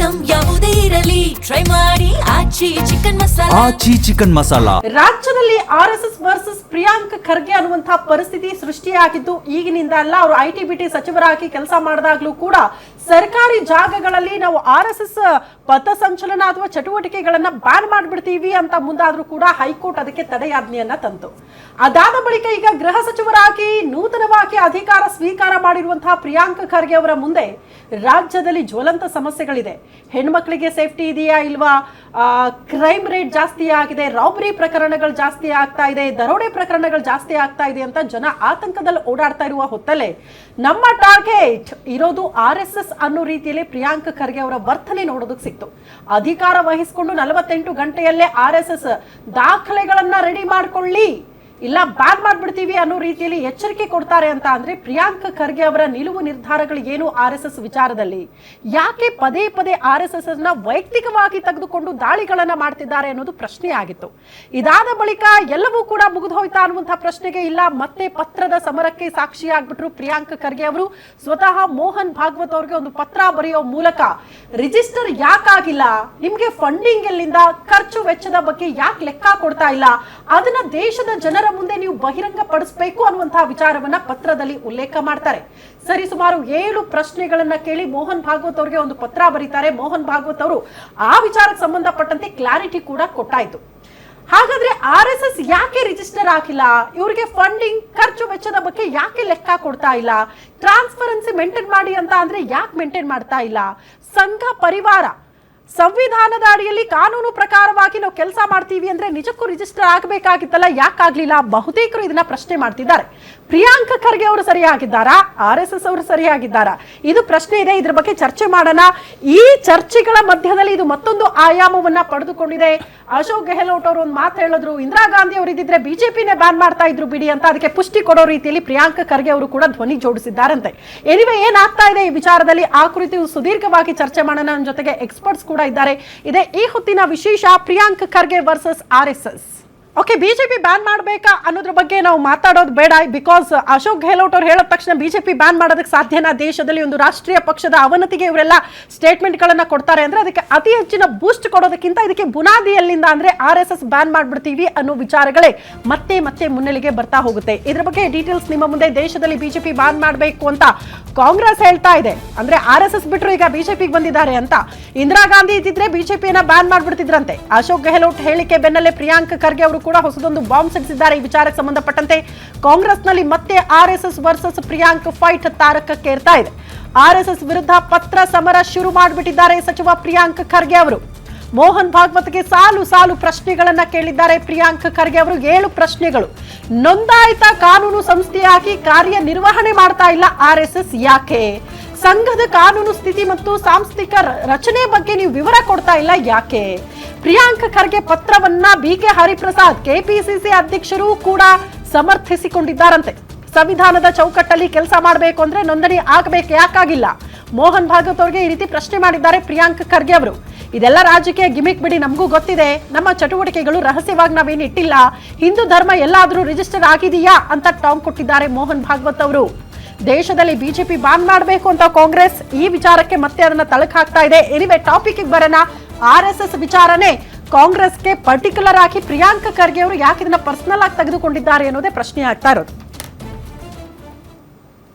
Item ಯಾವುದೇ ಇರಲಿ try ಮಾಡಿ ಆಚಿ ಚಿಕನ್ ಮಸಾಲಾ. ರಾಜ್ಯದಲ್ಲಿ RSS ವರ್ಸಸ್ ಪ್ರಿಯಾಂಕ್ ಖರ್ಗೆ ಅನ್ನುವಂತಹ ಪರಿಸ್ಥಿತಿ ಸೃಷ್ಟಿಯಾಗಿದ್ದು ಈಗಿನಿಂದ ಅಲ್ಲ. ಅವರು IT-BT ಸಚಿವರಾಗಿ ಕೆಲಸ ಮಾಡಿದಾಗ್ಲೂ ಕೂಡ ಸರ್ಕಾರಿ ಜಾಗಗಳಲ್ಲಿ ನಾವು RSS ಪಥಸಂಚಲನ ಅಥವಾ ಚಟುವಟಿಕೆಗಳನ್ನ ಬ್ಯಾನ್ ಮಾಡ್ಬಿಡ್ತೀವಿ ಅಂತ ಮುಂದಾದ್ರೂ ಕೂಡ ಹೈಕೋರ್ಟ್ ಅದಕ್ಕೆ ತಡೆಯಾಜ್ಞೆಯನ್ನ ತಂತು. ಅದಾದ ಬಳಿಕ ಈಗ ಗೃಹ ಸಚಿವರಾಗಿ ನೂತನವಾಗಿ ಅಧಿಕಾರ ಸ್ವೀಕಾರ ಮಾಡಿರುವಂತಹ ಪ್ರಿಯಾಂಕ್ ಖರ್ಗೆ ಅವರ ಮುಂದೆ ರಾಜ್ಯದಲ್ಲಿ ಜ್ವಲಂತ ಸಮಸ್ಯೆಗಳಿದೆ. ಹೆಣ್ಮಕ್ಳಿಗೆ ಸೇಫ್ಟಿ ಇದೆಯಾ ಇಲ್ವಾ, ಕ್ರೈಮ್ ರೇಟ್ ಜಾಸ್ತಿ ಆಗಿದೆ, ರಾಬರಿ ಪ್ರಕರಣಗಳು ಜಾಸ್ತಿ ಆಗ್ತಾ ಇದೆ, ದರೋಡೆ ಪ್ರಕರಣಗಳು ಜಾಸ್ತಿ ಆಗ್ತಾ ಇದೆ ಅಂತ ಜನ ಆತಂಕದಲ್ಲಿ ಓಡಾಡ್ತಾ ಇರುವ ಹೊತ್ತಲ್ಲೇ ನಮ್ಮ ಟಾರ್ಗೆಟ್ ಇರೋದು RSS ಅನ್ನೋ ರೀತಿಯಲ್ಲಿ ಪ್ರಿಯಾಂಕ್ ಖರ್ಗೆ ಅವರ ವರ್ತನೆ ನೋಡೋದಕ್ಕೆ ಸಿಕ್ತು. ಅಧಿಕಾರ ವಹಿಸಿಕೊಂಡು 48 ಗಂಟೆಯಲ್ಲೇ RSS ದಾಖಲೆಗಳನ್ನ ರೆಡಿ ಮಾಡ್ಕೊಳ್ಳಿ, ಇಲ್ಲ ಬ್ಯಾನ್ ಮಾಡ್ಬಿಡ್ತೀವಿ ಅನ್ನೋ ರೀತಿಯಲ್ಲಿ ಎಚ್ಚರಿಕೆ ಕೊಡ್ತಾರೆ ಅಂತ ಅಂದ್ರೆ ಪ್ರಿಯಾಂಕ್ ಖರ್ಗೆ ಅವರ ನಿಲುವು ನಿರ್ಧಾರಗಳು ಏನು RSS ವಿಚಾರದಲ್ಲಿ, ಯಾಕೆ ಪದೇ ಪದೇ RSS ನ ವೈಯಕ್ತಿಕವಾಗಿ ತೆಗೆದುಕೊಂಡು ದಾಳಿಗಳನ್ನ ಮಾಡ್ತಿದ್ದಾರೆ ಅನ್ನೋದು ಪ್ರಶ್ನೆ ಆಗಿತ್ತು. ಇದಾದ ಬಳಿಕ ಎಲ್ಲವೂ ಕೂಡ ಮುಗಿದು ಹೋಯ್ತಾ ಅನ್ನುವಂತಹ ಪ್ರಶ್ನೆಗೆ ಇಲ್ಲ, ಮತ್ತೆ ಪತ್ರದ ಸಮರಕ್ಕೆ ಸಾಕ್ಷಿಯಾಗ್ಬಿಟ್ರು ಪ್ರಿಯಾಂಕ್ ಖರ್ಗೆ ಅವರು. ಸ್ವತಃ ಮೋಹನ್ ಭಾಗವತ್ ಅವ್ರಿಗೆ ಒಂದು ಪತ್ರ ಬರೆಯೋ ಮೂಲಕ ರಿಜಿಸ್ಟರ್ ಯಾಕಾಗಿಲ್ಲ, ನಿಮ್ಗೆ ಫಂಡಿಂಗ್ ಎಲ್ಲಿಂದ, ಖರ್ಚು ವೆಚ್ಚದ ಬಗ್ಗೆ ಯಾಕೆ ಲೆಕ್ಕ ಕೊಡ್ತಾ ಇಲ್ಲ, ಅದನ್ನ ದೇಶದ ಜನರ ಮುಂದೆ ನೀವು ಬಹಿರಂಗ ಪಡಿಸಬೇಕು ಅನ್ನುವಂತಹ ವಿಚಾರವನ್ನ ಪತ್ರದಲ್ಲಿ ಉಲ್ಲೇಖ ಮಾಡ್ತಾರೆ. ಸರಿ ಸುಮಾರು 7 ಪ್ರಶ್ನೆಗಳನ್ನ ಕೇಳಿ ಮೋಹನ್ ಭಾಗವತ್ ಅವರಿಗೆ ಒಂದು ಪತ್ರ ಬರೀತಾರೆ. ಮೋಹನ್ ಭಾಗವತ್ ಅವರು ಆ ವಿಚಾರಕ್ಕೆ ಸಂಬಂಧಪಟ್ಟಂತೆ ಕ್ಲಾರಿಟಿ ಕೂಡ ಕೊಟ್ಟಾಯ್ತು. ಹಾಗಾದ್ರೆ RSS ಯಾಕೆ ರಿಜಿಸ್ಟರ್ ಆಗಿಲ್ಲ, ಇವರಿಗೆ ಫಂಡಿಂಗ್ ಖರ್ಚು ವೆಚ್ಚದ ಬಗ್ಗೆ ಯಾಕೆ ಲೆಕ್ಕ ಕೊಡ್ತಾ ಇಲ್ಲ, ಟ್ರಾನ್ಸ್ಪರೆನ್ಸಿ ಮೇಂಟೈನ್ ಮಾಡಿ ಅಂತ ಅಂದ್ರೆ ಯಾಕೆ ಮೇಂಟೈನ್ ಮಾಡ್ತಾ ಇಲ್ಲ, ಸಂಘ ಪರಿವಾರ ಸಂವಿಧಾನದ ಅಡಿಯಲ್ಲಿ ಕಾನೂನು ಪ್ರಕಾರವಾಗಿ ನಾವು ಕೆಲಸ ಮಾಡ್ತೀವಿ ಅಂದ್ರೆ ನಿಜಕ್ಕೂ ರಿಜಿಸ್ಟರ್ ಆಗಬೇಕಾಗಿತ್ತಲ್ಲ, ಯಾಕಾಗ್ಲಿಲ್ಲ? ಬಹುತೇಕರು ಇದನ್ನ ಪ್ರಶ್ನೆ ಮಾಡ್ತಿದ್ದಾರೆ. ಪ್ರಿಯಾಂಕ್ ಖರ್ಗೆ ಅವರು ಸರಿಯಾಗಿದ್ದಾರಾ, RSS ಅವರು ಸರಿಯಾಗಿದ್ದಾರಾ, ಇದು ಪ್ರಶ್ನೆ ಇದೆ. ಇದ್ರ ಬಗ್ಗೆ ಚರ್ಚೆ ಮಾಡೋಣ. ಈ ಚರ್ಚೆಗಳ ಮಧ್ಯದಲ್ಲಿ ಇದು ಮತ್ತೊಂದು ಆಯಾಮವನ್ನ ಪಡೆದುಕೊಂಡಿದೆ. ಅಶೋಕ್ ಗೆಹ್ಲೋಟ್ ಅವರು ಒಂದು ಮಾತು ಹೇಳಿದ್ರು, ಇಂದಿರಾ ಗಾಂಧಿ ಅವರು ಇದ್ದಿದ್ರೆ ಬಿಜೆಪಿನೇ ಬ್ಯಾನ್ ಮಾಡ್ತಾ ಇದ್ರು ಬಿಡಿ ಅಂತ. ಅದಕ್ಕೆ ಪುಷ್ಟಿ ಕೊಡೋ ರೀತಿಯಲ್ಲಿ ಪ್ರಿಯಾಂಕ್ ಖರ್ಗೆ ಅವರು ಕೂಡ ಧ್ವನಿ ಜೋಡಿಸಿದ್ದಾರಂತೆ. ಎನಿವೆ ಏನಾಗ್ತಾ ಇದೆ ಈ ವಿಚಾರದಲ್ಲಿ ಆ ಕುರಿತು ಸುದೀರ್ಘವಾಗಿ ಚರ್ಚೆ ಮಾಡೋಣ. ನನ್ನ ಜೊತೆಗೆ ಎಕ್ಸ್ಪರ್ಟ್ಸ್ ಕೂಡ ಇದ್ದಾರೆ. ಇದೇ ಈ ಹೊತ್ತಿನ ವಿಶೇಷ, Priyank Kharge versus RSS. Okay, BJP ban ಮಾಡಬೇಕಾ ಅನ್ನೋದ್ರ ಬಗ್ಗೆ ನಾವು ಮಾತಾಡೋದು ಬೇಡ. ಬಿಕಾಸ್ ಅಶೋಕ್ ಗೆಹ್ಲೋಟ್ ಅವ್ರು ಹೇಳಿದ ತಕ್ಷಣ ಬಿಜೆಪಿ ಬ್ಯಾನ್ ಮಾಡೋದಕ್ಕೆ ಸಾಧ್ಯನಾ? ದೇಶದಲ್ಲಿ ಒಂದು ರಾಷ್ಟ್ರೀಯ ಪಕ್ಷದ ಅವನತಿಗೆ ಇವರೆಲ್ಲ ಸ್ಟೇಟ್ಮೆಂಟ್ ಗಳನ್ನ ಕೊಡ್ತಾರೆ ಅಂದ್ರೆ ಅದಕ್ಕೆ ಅತಿ ಹೆಚ್ಚಿನ ಬೂಸ್ಟ್ ಕೊಡೋದಕ್ಕಿಂತ ಇದಕ್ಕೆ ಬುನಾದಿ ಎಲ್ಲಿಂದ ಅಂದ್ರೆ RSS ಬ್ಯಾನ್ ಮಾಡ್ಬಿಡ್ತೀವಿ ಅನ್ನೋ ವಿಚಾರಗಳೇ ಮತ್ತೆ ಮತ್ತೆ ಮುನ್ನೆಲೆಗೆ ಬರ್ತಾ ಹೋಗುತ್ತೆ. ಇದ್ರ ಬಗ್ಗೆ ಡೀಟೇಲ್ಸ್ ನಿಮ್ಮ ಮುಂದೆ. ದೇಶದಲ್ಲಿ ಬಿಜೆಪಿ ಬ್ಯಾನ್ ಮಾಡಬೇಕು ಅಂತ ಕಾಂಗ್ರೆಸ್ ಹೇಳ್ತಾ ಇದೆ, ಅಂದ್ರೆ RSS ಬಿಟ್ಟರು ಈಗ ಬಿಜೆಪಿಗೆ ಬಂದಿದ್ದಾರೆ ಅಂತ. ಇಂದಿರಾ ಗಾಂಧಿ ಇದ್ದಿದ್ರೆ ಬಿಜೆಪಿಯನ್ನ ಬ್ಯಾನ್ ಮಾಡ್ಬಿಡ್ತಿದ್ರಂತೆ. ಅಶೋಕ್ ಗೆಹ್ಲೋಟ್ ಹೇಳಿಕೆ ಬೆನ್ನಲ್ಲೇ ಪ್ರಿಯಾಂಕ್ ಖರ್ಗೆ ಅವರು ಕೂಡ ಹೊಸದೊಂದು ಬಾಂಬ್ ಸಿಡಿಸಿದ್ದಾರೆ. ಈ ವಿಚಾರಕ್ಕೆ ಸಂಬಂಧಪಟ್ಟಂತೆ ಕಾಂಗ್ರೆಸ್ನಲ್ಲಿ ಮತ್ತೆ RSS ವರ್ಸಸ್ ಪ್ರಿಯಾಂಕ್ ಫೈಟ್ ತಾರಕಕ್ಕೆ ಏರ್ತಾ ಇದೆ. RSS ವಿರುದ್ಧ ಪತ್ರ ಸಮರ ಶುರು ಮಾಡಿಬಿಟ್ಟಿದ್ದಾರೆ ಸಚಿವ ಪ್ರಿಯಾಂಕ್ ಖರ್ಗೆ ಅವರು. ಮೋಹನ್ ಭಾಗವತ್ಗೆ ಸಾಲು ಸಾಲು ಪ್ರಶ್ನೆಗಳನ್ನ ಕೇಳಿದ್ದಾರೆ ಪ್ರಿಯಾಂಕ್ ಖರ್ಗೆ ಅವರು. 7 ಪ್ರಶ್ನೆಗಳು. ನೋಂದಾಯಿತ ಕಾನೂನು ಸಂಸ್ಥೆಯಾಗಿ ಕಾರ್ಯನಿರ್ವಹಣೆ ಮಾಡ್ತಾ ಇಲ್ಲ RSS ಯಾಕೆ? ಸಂಘದ ಕಾನೂನು ಸ್ಥಿತಿ ಮತ್ತು ಸಾಂಸ್ಥಿಕ ರಚನೆ ಬಗ್ಗೆ ನೀವು ವಿವರ ಕೊಡ್ತಾ ಇಲ್ಲ ಯಾಕೆ? ಪ್ರಿಯಾಂಕ್ ಖರ್ಗೆ ಪತ್ರವನ್ನ BK ಹರಿಪ್ರಸಾದ್ ಕೆಪಿಸಿಸಿ ಅಧ್ಯಕ್ಷರು ಕೂಡ ಸಮರ್ಥಿಸಿಕೊಂಡಿದ್ದಾರಂತೆ. ಸಂವಿಧಾನದ ಚೌಕಟ್ಟಲ್ಲಿ ಕೆಲಸ ಮಾಡಬೇಕು ಅಂದ್ರೆ ನೋಂದಣಿ ಆಗಬೇಕು, ಯಾಕಾಗಿಲ್ಲ? ಮೋಹನ್ ಭಾಗವತ್ ಅವರಿಗೆ ಈ ರೀತಿ ಪ್ರಶ್ನೆ ಮಾಡಿದ್ದಾರೆ ಪ್ರಿಯಾಂಕ್ ಖರ್ಗೆ ಅವರು. ಇದೆಲ್ಲ ರಾಜಕೀಯ ಗಿಮಿಕ್ ಬಿಡಿ, ನಮಗೂ ಗೊತ್ತಿದೆ, ನಮ್ಮ ಚಟುವಟಿಕೆಗಳು ರಹಸ್ಯವಾಗಿ ನಾವೇನು ಇಟ್ಟಿಲ್ಲ, ಹಿಂದೂ ಧರ್ಮ ಎಲ್ಲಾದ್ರೂ ರಿಜಿಸ್ಟರ್ ಆಗಿದೆಯಾ ಅಂತ ಟಾಂಗ್ ಕೊಟ್ಟಿದ್ದಾರೆ ಮೋಹನ್ ಭಾಗವತ್ ಅವರು. ದೇಶದಲ್ಲಿ ಬಿಜೆಪಿ ಬ್ಯಾನ್ ಮಾಡಬೇಕು ಅಂತ ಕಾಂಗ್ರೆಸ್ ಈ ವಿಚಾರಕ್ಕೆ ಮತ್ತೆ ಅದನ್ನ ತಳಕ್ ಹಾಕ್ತಾ ಇದೆ. ಎನಿವೆ ಟಾಪಿಕ್ ಬರೋಣ. RSS ವಿಚಾರನೆ ಕಾಂಗ್ರೆಸ್ಗೆ ಪರ್ಟಿಕ್ಯುಲರ್ ಆಗಿ ಪ್ರಿಯಾಂಕ್ ಖರ್ಗೆ ಅವರು ಯಾಕೆ ಇದನ್ನ ಪರ್ಸನಲ್ ಆಗಿ ತೆಗೆದುಕೊಂಡಿದ್ದಾರೆ ಅನ್ನೋದೇ ಪ್ರಶ್ನೆ ಆಗ್ತಾ ಇರೋದು.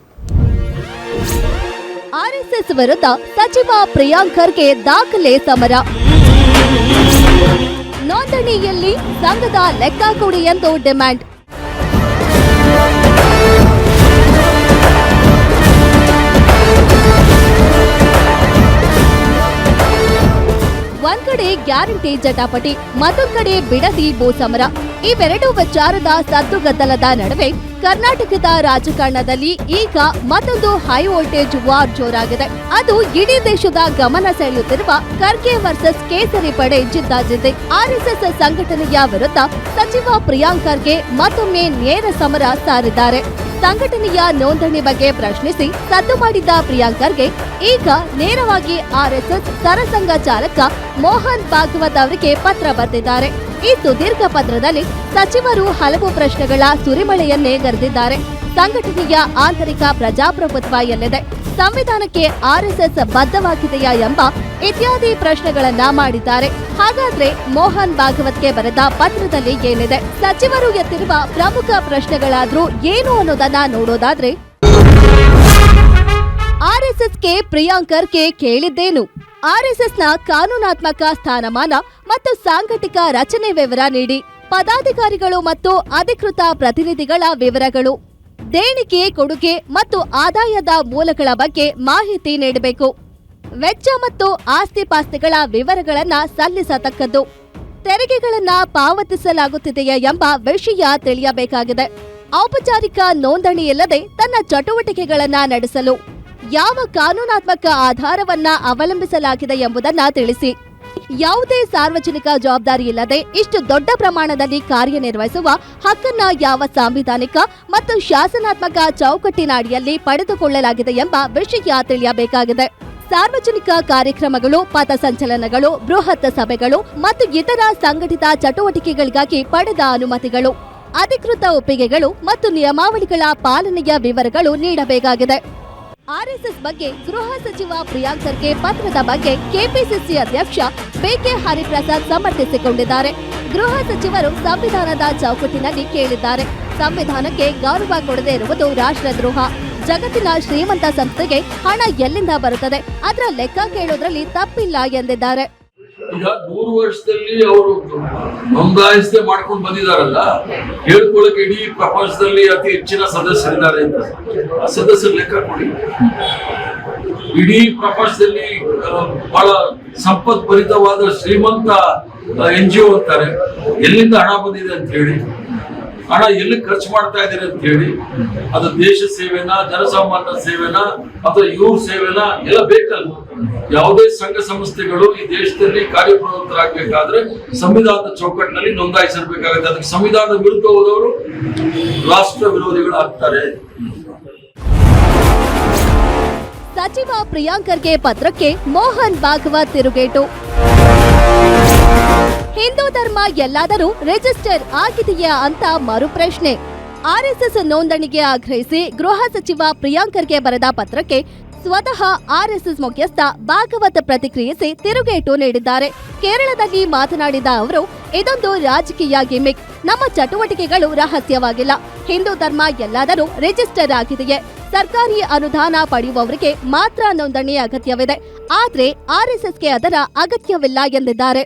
RSS ವಿರುದ್ಧ ಸಚಿವ ಪ್ರಿಯಾಂಕ್ ಖರ್ಗೆ ದಾಖಲೆ ಸಮರ. ನೋಂದಣಿಯಲ್ಲಿ ಸಂಘದ ಲೆಕ್ಕ ಕೊಡಿ ಎಂದು ಡಿಮ್ಯಾಂಡ್. ಒಂದ್ ಕಡೆ ಗ್ಯಾರಂಟಿ ಜಟಾಪಟಿ, ಮತ್ತೊಂದ್ ಕಡೆ ಬಿಡದಿ ಭೂಸಮರ. ಇವೆರಡು ವಿಚಾರದ ಸದ್ದುಗದ್ದಲದ ನಡುವೆ ಕರ್ನಾಟಕದ ರಾಜಕಾರಣದಲ್ಲಿ ಈಗ ಮತ್ತೊಂದು ಹೈ ವೋಲ್ಟೇಜ್ ವಾರ್ ಜೋರಾಗಿದೆ. ಅದು ಇಡೀ ದೇಶದ ಗಮನ ಸೆಳೆಯುತ್ತಿರುವ ಖರ್ಗೆ ವರ್ಸಸ್ ಕೇಸರಿ ಪಡೆ ಜಿದ್ದಾಜಿದ್ದೆ. RSS ಸಂಘಟನೆಯ ವಿರುದ್ಧ ಸಚಿವ ಪ್ರಿಯಾಂಕ್ ಖರ್ಗೆ ಮತ್ತೊಮ್ಮೆ ನೇರ ಸಮರ ಸಾರಿದ್ದಾರೆ. ಸಂಘಟನೆಯ ನೋಂದಣಿ ಬಗ್ಗೆ ಪ್ರಶ್ನಿಸಿ ಸದ್ದು ಮಾಡಿದ್ದ ಪ್ರಿಯಾಂಕ್ ಖರ್ಗೆ ಈಗ ನೇರವಾಗಿ RSS ಸರಸಂಘ ಚಾಲಕ ಮೋಹನ್ ಭಾಗವತ್ ಅವರಿಗೆ ಪತ್ರ ಬರೆದಿದ್ದಾರೆ. ಈ ಸುದೀರ್ಘ ಪತ್ರದಲ್ಲಿ ಸಚಿವರು ಹಲವು ಪ್ರಶ್ನೆಗಳ ಸುರಿಮಳೆಯನ್ನೇ ಗರೆದಿದ್ದಾರೆ. ಸಂಘಟನೆಯ ಆಂತರಿಕ ಪ್ರಜಾಪ್ರಭುತ್ವ ಎಲ್ಲಿದೆ? ಸಂವಿಧಾನಕ್ಕೆ ಆರ್ಎಸ್ಎಸ್ ಬದ್ಧವಾಗಿದೆಯಾ ಎಂಬ ಇತ್ಯಾದಿ ಪ್ರಶ್ನೆಗಳನ್ನ ಮಾಡಿದ್ದಾರೆ. ಹಾಗಾದ್ರೆ ಮೋಹನ್ ಭಾಗವತ್ಗೆ ಬರೆದ ಪತ್ರದಲ್ಲಿ ಏನಿದೆ? ಸಚಿವರು ಎತ್ತಿರುವ ಪ್ರಮುಖ ಪ್ರಶ್ನೆಗಳಾದ್ರೂ ಏನು ಅನ್ನೋದನ್ನ ನೋಡೋದಾದ್ರೆ, ಆರ್ಎಸ್ಎಸ್ಗೆ ಪ್ರಿಯಾಂಕ್ ಖರ್ಗೆ ಕೇಳಿದ್ದೇನು? ಆರ್ಎಸ್ಎಸ್ನ ಕಾನೂನಾತ್ಮಕ ಸ್ಥಾನಮಾನ ಮತ್ತು ಸಾಂಘಟಿಕ ರಚನೆ ವಿವರ ನೀಡಿ. ಪದಾಧಿಕಾರಿಗಳು ಮತ್ತು ಅಧಿಕೃತ ಪ್ರತಿನಿಧಿಗಳ ವಿವರಗಳು, ದೇಣಿಗೆ, ಕೊಡುಗೆ ಮತ್ತು ಆದಾಯದ ಮೂಲಗಳ ಬಗ್ಗೆ ಮಾಹಿತಿ ನೀಡಬೇಕು. ವೆಚ್ಚ ಮತ್ತು ಆಸ್ತಿಪಾಸ್ತಿಗಳ ವಿವರಗಳನ್ನ ಸಲ್ಲಿಸತಕ್ಕದ್ದು. ತೆರಿಗೆಗಳನ್ನ ಪಾವತಿಸಲಾಗುತ್ತಿದೆಯೇ ಎಂಬ ವಿಷಯ ತಿಳಿಯಬೇಕಾಗಿದೆ. ಔಪಚಾರಿಕ ನೋಂದಣಿ ಇಲ್ಲದೆ ತನ್ನ ಚಟುವಟಿಕೆಗಳನ್ನ ನಡೆಸಲು ಯಾವ ಕಾನೂನಾತ್ಮಕ ಆಧಾರವನ್ನ ಅವಲಂಬಿಸಲಾಗಿದೆ ಎಂಬುದನ್ನ ತಿಳಿಸಿ. ಯಾವುದೇ ಸಾರ್ವಜನಿಕ ಜವಾಬ್ದಾರಿ ಇಲ್ಲದೆ ಇಷ್ಟು ದೊಡ್ಡ ಪ್ರಮಾಣದಲ್ಲಿ ಕಾರ್ಯನಿರ್ವಹಿಸುವ ಹಕ್ಕನ್ನ ಯಾವ ಸಾಂವಿಧಾನಿಕ ಮತ್ತು ಶಾಸನಾತ್ಮಕ ಚೌಕಟ್ಟಿನ ಅಡಿಯಲ್ಲಿ ಪಡೆದುಕೊಳ್ಳಲಾಗಿದೆ ಎಂಬ ವಿಷಯ ತಿಳಿಯಬೇಕಾಗಿದೆ. ಸಾರ್ವಜನಿಕ ಕಾರ್ಯಕ್ರಮಗಳು, ಪಥಸಂಚಲನಗಳು, ಬೃಹತ್ ಸಭೆಗಳು ಮತ್ತು ಇತರ ಸಂಘಟಿತ ಚಟುವಟಿಕೆಗಳಿಗಾಗಿ ಪಡೆದ ಅನುಮತಿಗಳು, ಅಧಿಕೃತ ಒಪ್ಪಿಗೆಗಳು ಮತ್ತು ನಿಯಮಾವಳಿಗಳ ಪಾಲನೆಯ ವಿವರಗಳು ನೀಡಬೇಕಾಗಿದೆ. ಆರ್ಎಸ್ಎಸ್ ಬಗ್ಗೆ ಗೃಹ ಸಚಿವ ಪ್ರಿಯಾಂಕ್ ಖರ್ಗೆ ಪತ್ರದ ಬಗ್ಗೆ ಕೆಪಿಸಿಸಿ ಅಧ್ಯಕ್ಷ ಬಿಕೆ ಹರಿಪ್ರಸಾದ್ ಸಮರ್ಥಿಸಿಕೊಂಡಿದ್ದಾರೆ. ಗೃಹ ಸಚಿವರು ಸಂವಿಧಾನದ ಚೌಕಟ್ಟಿನಲ್ಲಿ ಕೇಳಿದ್ದಾರೆ. ಸಂವಿಧಾನಕ್ಕೆ ಗೌರವ ಕೊಡದೇ ಇರುವುದು ರಾಷ್ಟ್ರದ್ರೋಹ. ಜಗತ್ತಿನ ಶ್ರೀಮಂತ ಸಂಸ್ಥೆಗೆ ಹಣ ಎಲ್ಲಿಂದ ಬರುತ್ತದೆ? ಅದರ ಲೆಕ್ಕ ಕೇಳೋದ್ರಲ್ಲಿ ತಪ್ಪಿಲ್ಲ ಎಂದಿದ್ದಾರೆ. ಈಗ 100 ವರ್ಷದಲ್ಲಿ ಅವರು ನೋಂದಾಯಿಸದೆ ಮಾಡ್ಕೊಂಡು ಬಂದಿದಾರಲ್ಲ, ಹೇಳ್ಕೊಳ್ಳಕ್ಕೆ ಇಡೀ ಪ್ರಪಂಚದಲ್ಲಿ ಅತಿ ಹೆಚ್ಚಿನ ಸದಸ್ಯರಿದ್ದಾರೆ ಅಂತ. ಆ ಸದಸ್ಯರ ಲೆಕ್ಕ ಕೊಡಿ. ಇಡೀ ಪ್ರಪಂಚದಲ್ಲಿ ಬಹಳ ಸಂಪತ್ಭರಿತವಾದ ಶ್ರೀಮಂತ NGO ಅಂತಾರೆ. ಎಲ್ಲಿಂದ ಹಣ ಬಂದಿದೆ ಅಂತ ಹೇಳಿ, ಹಣ ಎಲ್ಲಿ ಖರ್ಚು ಮಾಡ್ತಾ ಇದ್ದೀರಿ ಅಂತ ಹೇಳಿ, ಅದು ದೇಶ ಸೇವೆನಾ, ಜನಸಾಮಾನ್ಯ ಸೇವೆನಾ ಅಥವಾ ಇವ್ರ ಸೇವೆನಾ ಎಲ್ಲ ಬೇಕಲ್ಲ. ಯಾವುದೇ ಸಂಘ ಸಂಸ್ಥೆಗಳು ಈ ದೇಶದಲ್ಲಿ ಕಾರ್ಯಪ್ರವೃತ್ತರಾಗಬೇಕಾದ್ರೆ ಸಂವಿಧಾನದ ಚೌಕಟ್ಟಿನಲ್ಲಿ ನೋಂದಾಯಿಸಬೇಕಾಗುತ್ತೆ. ಅದಕ್ಕೆ ಸಂವಿಧಾನದ ವಿರುದ್ಧ ಹೋದವರು ರಾಷ್ಟ್ರ ವಿರೋಧಿಗಳು ಆಗ್ತಾರೆ. ಸಚಿವ ಪ್ರಿಯಾಂಕ್ ಖರ್ಗೆ ಪತ್ರಕ್ಕೆ ಮೋಹನ್ ಭಾಗವತ್ ತಿರುಗೇಟು. ಹಿಂದೂ ಧರ್ಮ ಎಲ್ಲಾದರೂ ರಿಜಿಸ್ಟರ್ ಆಗಿದೆಯಾ ಅಂತ ಮರುಪ್ರಶ್ನೆ. ಆರ್ಎಸ್ಎಸ್ ನೋಂದಣಿಗೆ ಆಗ್ರಹಿಸಿ ಗೃಹ ಸಚಿವ ಪ್ರಿಯಾಂಕ್ ಖರ್ಗೆ ಬರೆದ ಪತ್ರಕ್ಕೆ ಸ್ವತಃ ಆರ್ಎಸ್ಎಸ್ ಮುಖ್ಯಸ್ಥ ಭಾಗವತ್ ಪ್ರತಿಕ್ರಿಯಿಸಿ ತಿರುಗೇಟು ನೀಡಿದ್ದಾರೆ. ಕೇರಳದಲ್ಲಿ ಮಾತನಾಡಿದ ಅವರು, ಇದೊಂದು ರಾಜಕೀಯ ಗಿಮಿಕ್. ನಮ್ಮ ಚಟುವಟಿಕೆಗಳು ರಹಸ್ಯವಾಗಿಲ್ಲ. ಹಿಂದೂ ಧರ್ಮ ಎಲ್ಲಾದರೂ ರಿಜಿಸ್ಟರ್ ಆಗಿದೆಯೇ? ಸರ್ಕಾರಿ ಅನುದಾನ ಪಡೆಯುವವರಿಗೆ ಮಾತ್ರ ನೋಂದಣಿ ಅಗತ್ಯವಿದೆ. ಆದ್ರೆ ಆರ್ಎಸ್ಎಸ್ಗೆ ಅದರ ಅಗತ್ಯವಿಲ್ಲ ಎಂದಿದ್ದಾರೆ.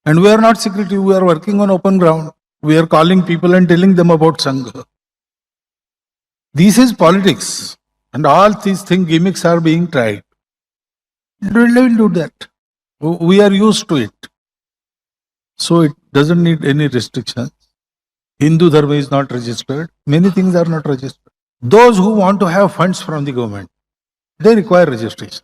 And we are not secretive, we are working on open ground. We are calling people and telling them about Sangha. This is politics. And all these things, gimmicks are being tried. We'll do that. We are used to it. So it doesn't need any restrictions. Hindu Dharma is not registered. Many things are not registered. Those who want to have funds from the government, they require registration.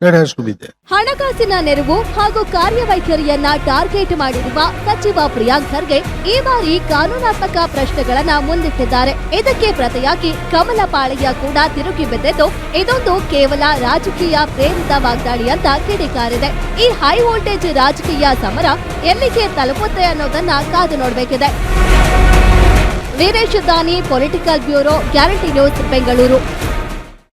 That has to be there. ಹಣಕಾಸಿನ ನೆರವು ಹಾಗೂ ಕಾರ್ಯವೈಖರಿಯನ್ನ target ಮಾಡಿರುವ ಸಚಿವ ಪ್ರಿಯಾಂಕ್ ಖರ್ಗೆ ಈ ಬಾರಿ ಕಾನೂನಾತ್ಮಕ ಪ್ರಶ್ನೆಗಳನ್ನ ಮುಂದಿಟ್ಟಿದ್ದಾರೆ. ಇದಕ್ಕೆ ಪ್ರತಿಯಾಗಿ ಕಮಲ ಪಾಳೆಯ ಕೂಡ ತಿರುಗಿ ಬಿದ್ದಿದ್ದು, ಇದೊಂದು ಕೇವಲ ರಾಜಕೀಯ ಪ್ರೇರಿತ ವಾಗ್ದಾಳಿ ಅಂತ ಕಿಡಿಕಾರಿದೆ. ಈ ಹೈ ವೋಲ್ಟೇಜ್ ರಾಜಕೀಯ ಸಮರ ಎಲ್ಲಿಗೆ ತಲುಪುತ್ತೆ ಅನ್ನೋದನ್ನ ಕಾದು ನೋಡಬೇಕಿದೆ. ವೀರೇಶ್ ದಾನಿ, political bureau, guarantee news, Bengaluru.